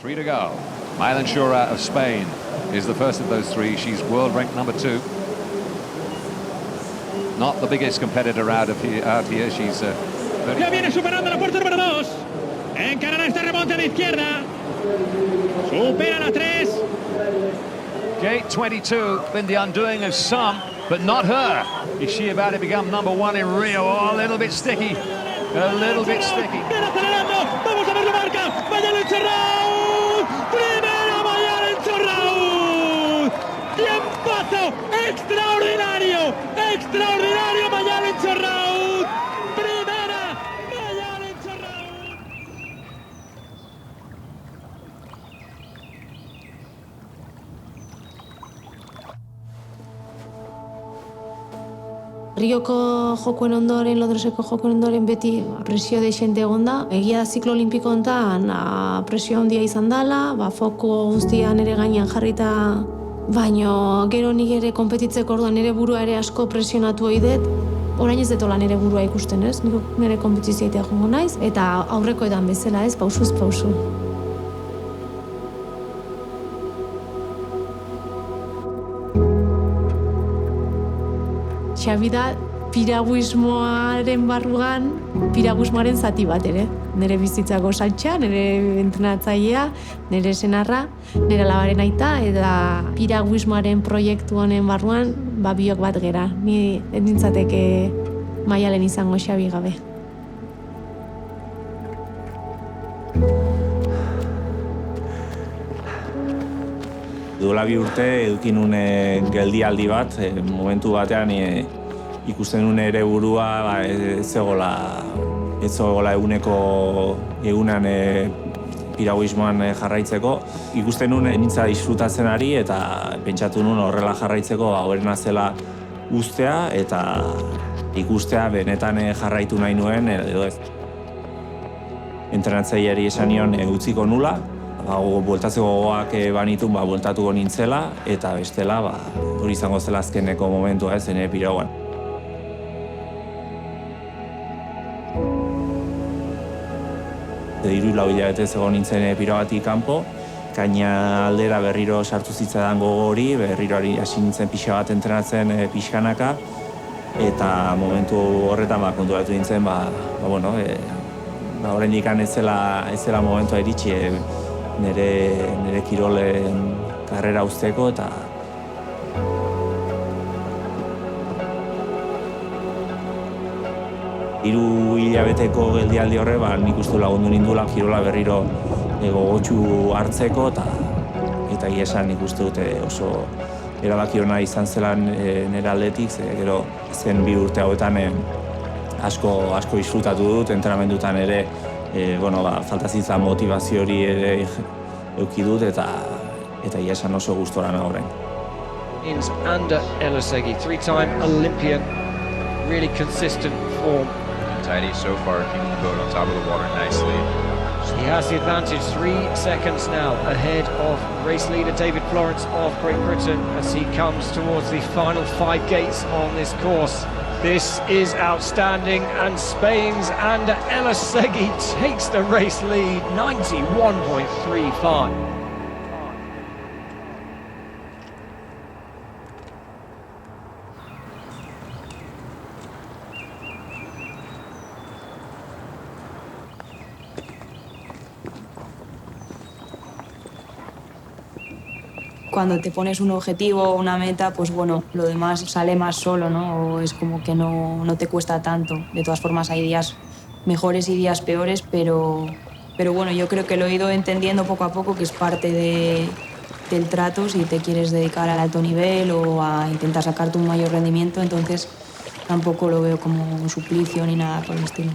3 to go. Mailen Shura of Spain is the first of those three. She's world ranked number 2. Not the biggest competitor out here. She's... Ya viene superando la puerta número 2. Encarará esta remonte de izquierda. Supera la 3. Gate 22, been the undoing of some, but not her. Is she about to become number 1 in Rio? Oh, a little bit sticky. A little bit sticky. Viene acelerando. Vamos a ver la marca. Maialen Chorraut. Primera Maialen Chorraut. Tiempazo extraordinario. Extraordinario Maialen Chorraut. Primera Maialen Chorraut. Rioko jokoen ondoren, Londreseko jokoen ondoren beti presio deixente egon da. Egia da ziklo olimpiko hontan presio handia izan dela, foko guztia nire gainean jarrita, baino gero nik ere konpetitzeko orduan nire burua ere asko presionatu ohi dut. Orain ez detola nire burua ikusten, ez? Nire konpetizioetea joango naiz eta aurrekoetan bezala, ez? Pausuz pausu. Xabi da piraguismoaren barruan, piraguismoaren zati bat ere. Nire bizitzako saltxa, nire entrenatzailea, nire senarra, nire alabaren aita, eta piraguismoaren proiektu honen barruan, biok bat gera. Ni nintzateke Maialen izango Xabi gabe. Duela 2 urte edukin nuen geldialdi bat, momentu batean ikusten nuen ere burua ez zegoela egunean piraguismoan jarraitzeko. Ikusten nuen nintza disfrutatzen ari eta pentsatu nuen horrela jarraitzeko horrena zela ustea eta ikustea benetan jarraitu nahi nuen edo ez. Entrenatzaileari esan nion utziko nula, bueltatzeko gogoak banitun bueltatuko nintzela eta bestela hori izango zela azkeneko momentua zen piraguan. Hiru lau hilabetez egon nintzen piragatik kanpo, kaina aldera berriro sartu zitzaidan gogo hori, berriro hasi nintzen pixa bat entrenatzen pixkanaka eta momentu horretan konturatu nintzen oraindik ez zela momentua iritsi nire kirolen karrera uzteko eta hiru hilabeteko geldialdi horre nik uste lagundu nindula kirola berriro gogotsu hartzeko eta esan nik uste dute oso erabaki ona izan zelan nire aldetik, gero zen 2 urte hauetan asko disfrutatu dut, entrenamendutan ere falta zitzan motivazio hori ere eduki dut eta esan oso gustora nago orain. Ander Elosegui, 3-time Olympian, really consistent form. Tidy so far, keeping the boat on top of the water nicely. He has the advantage, 3 seconds now ahead of race leader David Florence of Great Britain as he comes towards the final 5 gates on this course. This is outstanding, and Spain's Ander Elosegui takes the race lead, 91.35. Cuando te pones un objetivo o una meta, pues bueno, lo demás sale más solo, ¿no? O es como que no te cuesta tanto. De todas formas, hay días mejores y días peores, pero bueno, yo creo que lo he ido entendiendo poco a poco, que es parte del trato si te quieres dedicar al alto nivel o a intentar sacarte un mayor rendimiento, entonces tampoco lo veo como un suplicio ni nada por el estilo.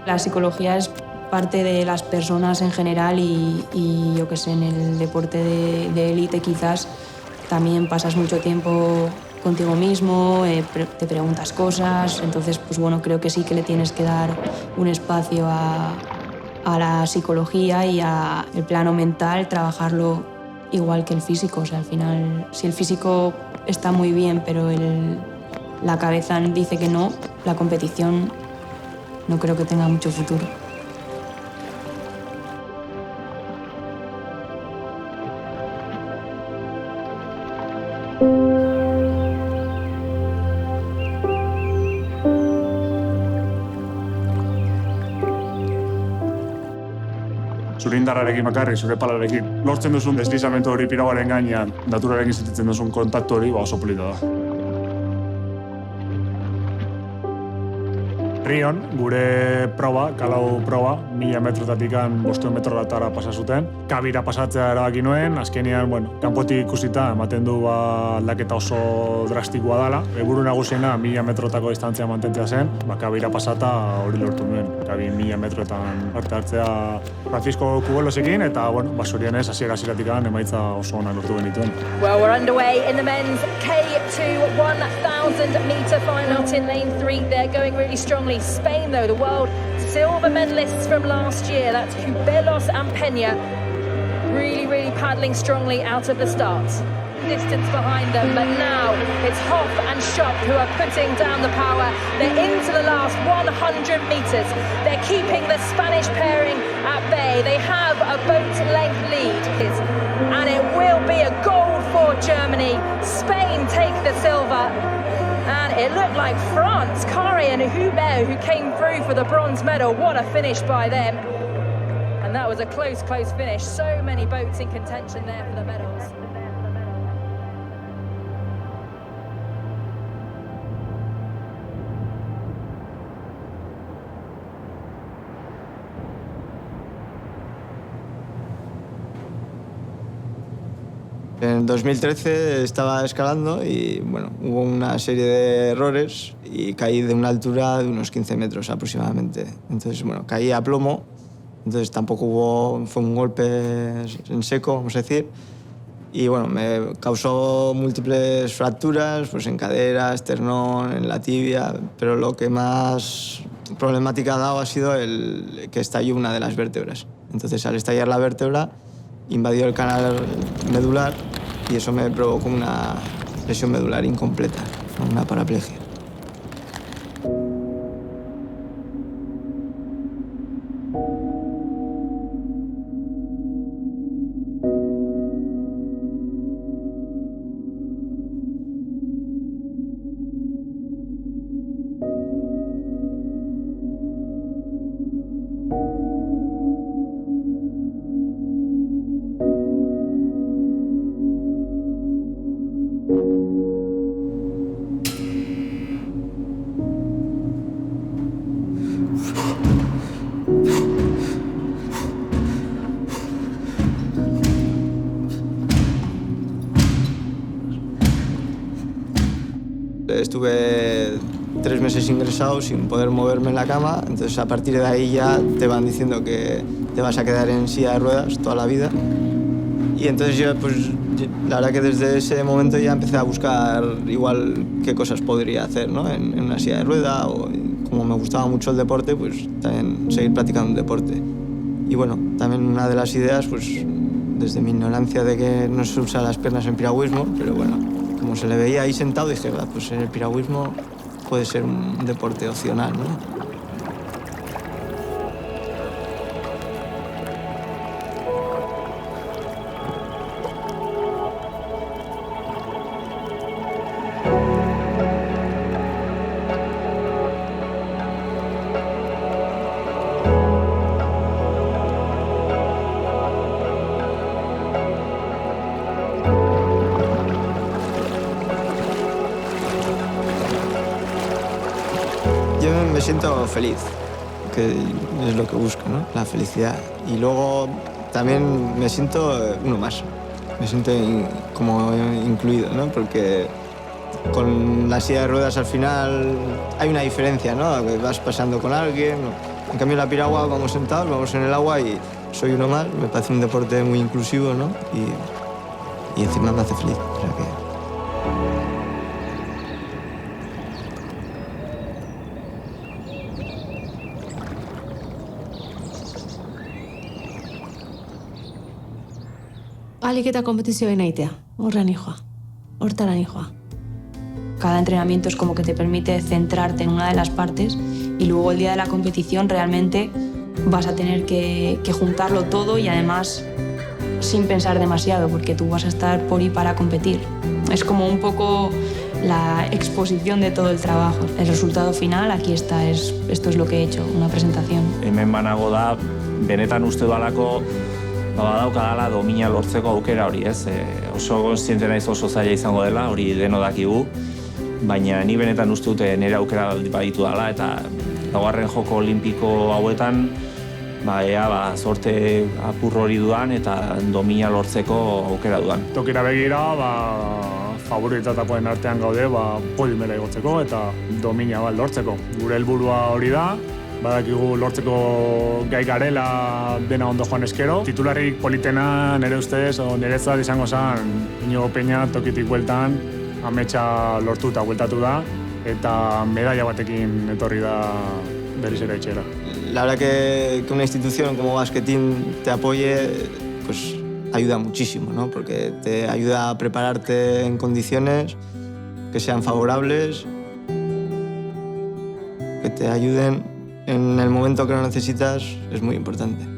La psicología es parte de las personas en general y yo que sé, en el deporte de élite quizás también pasas mucho tiempo contigo mismo, te preguntas cosas, entonces pues bueno, creo que sí que le tienes que dar un espacio a la psicología y al plano mental, trabajarlo igual que el físico. O sea, al final, si el físico está muy bien, pero la cabeza dice que no, la competición no creo que tenga mucho futuro. Zure indarrarekin bakarrik, zure palarekin. Lortzen duzun deslizamendu hori piragaren gainean, naturarekin sentitzen duzun kontaktu hori, oso polita da. Rion, gure proba, kalau proba, 1000 metrotatik 500 metroratara pasa zuten. Kabira pasatzea erabaki nuen, azkenean, kanpotik ikusita ematen du aldaketa oso drastikoa dela. Helburu nagusiena 1000 metrotako distantzia mantentzea zen, kabira pasata hori lortu nuen. Kabi 1000 metroetan parte hartzea Francisco Cubelosekin, eta, zorionez, hasiera-hasieratik emaitza oso onak lortu genituen. Well, we're underway in the men's K2 1,000 meter final in lane 3. They're going really strongly. Spain, though, the world silver medalists from last year. That's Cubelos and Peña. Really paddling strongly out of the start. Distance behind them, but now it's Hoff and Schopp who are putting down the power. They're into the last 100 meters. They're keeping the Spanish pairing at bay. They have a boat-length lead. And it will be a gold for Germany. Spain take the silver. And it looked like France, Carré and Hubert, who came through for the bronze medal. What a finish by them. And that was a close finish. So many boats in contention there for the medals. En 2013 estaba escalando y hubo una serie de errores y caí de una altura de unos 15 metros aproximadamente. Entonces, caí a plomo, entonces tampoco fue un golpe en seco, vamos a decir. Y me causó múltiples fracturas, pues en cadera, esternón, en la tibia, pero lo que más problemática ha dado ha sido el que estalló una de las vértebras. Entonces, al estallar la vértebra, invadió el canal medular y eso me provocó una lesión medular incompleta, una paraplegia. Estuve 3 meses ingresado sin poder moverme en la cama, entonces a partir de ahí ya te van diciendo que te vas a quedar en silla de ruedas toda la vida. Y entonces yo, la verdad que desde ese momento ya empecé a buscar igual qué cosas podría hacer, ¿no? en una silla de ruedas, o como me gustaba mucho el deporte, pues también seguir practicando un deporte. Y también una de las ideas, desde mi ignorancia de que no se usan las piernas en piragüismo, pero como se le veía ahí sentado, dije, pues el piragüismo puede ser un deporte opcional, ¿no? Yo me siento feliz, que es lo que busco, ¿no? La felicidad. Y luego también me siento uno más, me siento como incluido, ¿no? Porque con la silla de ruedas al final hay una diferencia, ¿no? Que vas pasando con alguien. En cambio en la piragua vamos sentados, vamos en el agua y soy uno más. Me parece un deporte muy inclusivo, ¿no? Y encima me hace feliz. O sea que... Alik eta kompetizioa nahitea, hortara nijoa. cada entrenamiento es como que te permite centrarte en una de las partes y luego el día de la competición realmente vas a tener que juntarlo todo y además sin pensar demasiado porque tú vas a estar por y para competir. Es como un poco la exposición de todo el trabajo. El resultado final, aquí está, esto es lo que he hecho, una presentación. Hemen banago da, benetan uste dualako, badaukadala domina lortzeko aukera hori, ez? Oso kontziente naiz oso zaila izango dela, hori deno dakigu, baina ni benetan uste dute nire aukera baditu dela, eta laugarren joko olimpiko hauetan, ea sorte apur hori dudan eta domina lortzeko aukera dudan. Tokira begira, favoritetakoen artean gaude, podiumera igotzeko eta domina lortzeko. Gure helburua hori da, badakigu lortzeko gai garela dena ondo joan eskero. Titularrik politena nire ustez, niretzat izango zen, Iñigo Peña tokitik bueltan, ametsa lortu eta bueltatu da, eta medalla batekin etorri da berriz ere etxera. La verdad que una institución como Basketín te apoye, pues ayuda muchísimo, ¿no? Porque te ayuda a prepararte en condiciones que sean favorables, que te ayuden en el momento que lo necesitas, es muy importante.